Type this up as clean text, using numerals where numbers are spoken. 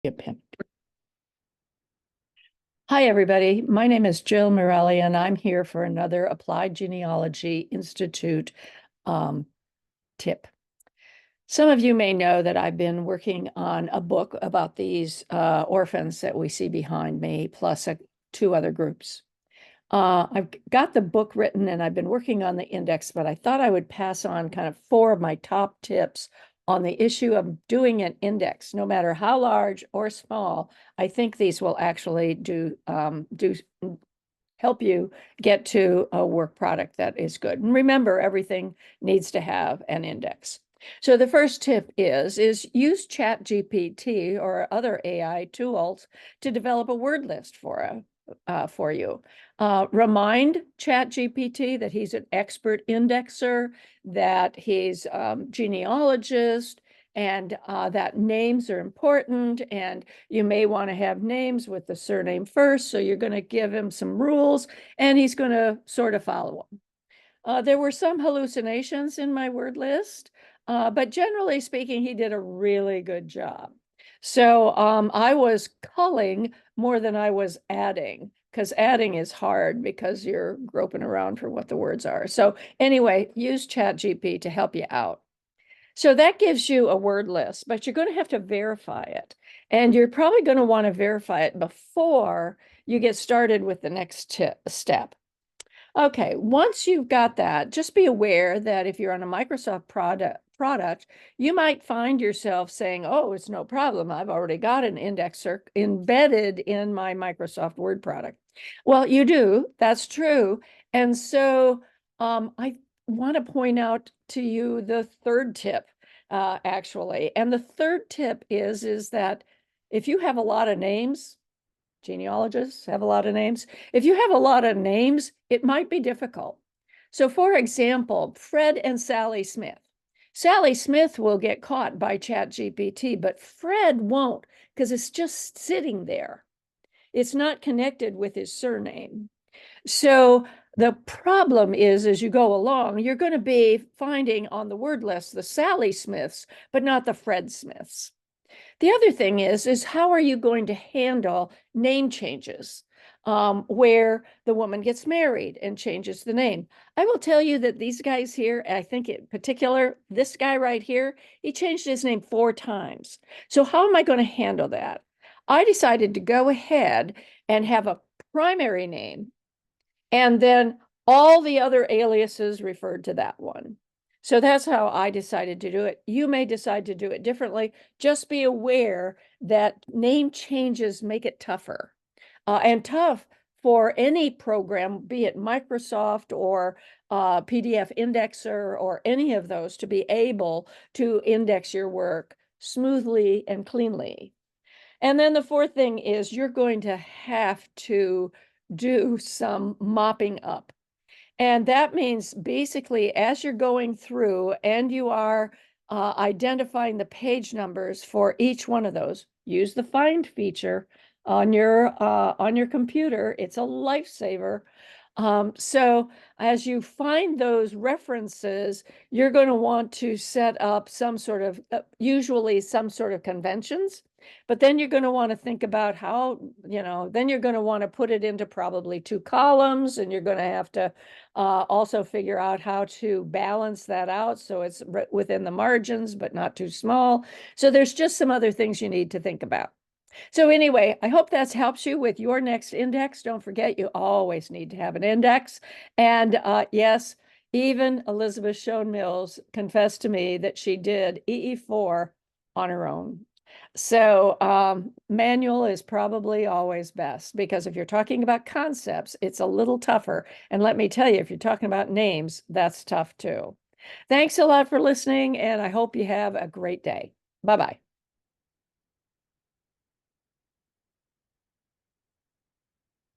Skip him. Hi, everybody. My name is Jill Morelli, and I'm here for another Applied Genealogy Institute tip. Some of you may know that I've been working on a book about these orphans that we see behind me, plus two other groups. I've got the book written and I've been working on the index, but I thought I would pass on kind of 4 of my top tips on the issue of doing an index, no matter how large or small. I think these will actually help you get to a work product that is good. And remember, everything needs to have an index. So the first tip is use ChatGPT or other AI tools to develop a word list for you. Remind ChatGPT that he's an expert indexer, that he's genealogist, and that names are important, and you may want to have names with the surname first, so you're going to give him some rules, and he's going to sort of follow them. There were some hallucinations in my word list, but generally speaking, he did a really good job. So I was culling more than I was adding, because adding is hard because you're groping around for what the words are. So anyway, use ChatGPT to help you out. So that gives you a word list, but you're going to have to verify it. And you're probably going to want to verify it before you get started with the next step. Okay, once you've got that, just be aware that if you're on a Microsoft product, you might find yourself saying, oh, it's no problem. I've already got an indexer embedded in my Microsoft Word product. Well, you do. That's true. And so I want to point out to you the third tip, actually. And the third tip is that if you have a lot of names, genealogists have a lot of names. If you have a lot of names, it might be difficult. So for example, Fred and Sally Smith. Sally Smith will get caught by ChatGPT, but Fred won't, because it's just sitting there. It's not connected with his surname. So the problem is, as you go along, you're going to be finding on the word list the Sally Smiths, but not the Fred Smiths. The other thing is how are you going to handle name changes where the woman gets married and changes the name? I will tell you that these guys here, I think in particular, this guy right here, he changed his name 4 times. So how am I going to handle that? I decided to go ahead and have a primary name and then all the other aliases referred to that one. So that's how I decided to do it. You may decide to do it differently. Just be aware that name changes make it tougher and tough for any program, be it Microsoft or PDF Indexer or any of those, to be able to index your work smoothly and cleanly. And then the fourth thing is you're going to have to do some mopping up. And that means basically as you're going through and you are identifying the page numbers for each one of those, use the find feature on your computer. It's a lifesaver. So as you find those references, you're going to want to set up some sort of, usually some sort of conventions, but then you're going to want to think about how, then you're going to want to put it into probably 2 columns, and you're going to have to also figure out how to balance that out so it's within the margins, but not too small. So there's just some other things you need to think about. So anyway, I hope that helps you with your next index. Don't forget, you always need to have an index. And yes, even Elizabeth Shown Mills confessed to me that she did EE4 on her own. So manual is probably always best, because if you're talking about concepts, it's a little tougher. And let me tell you, if you're talking about names, that's tough too. Thanks a lot for listening, and I hope you have a great day. Bye-bye.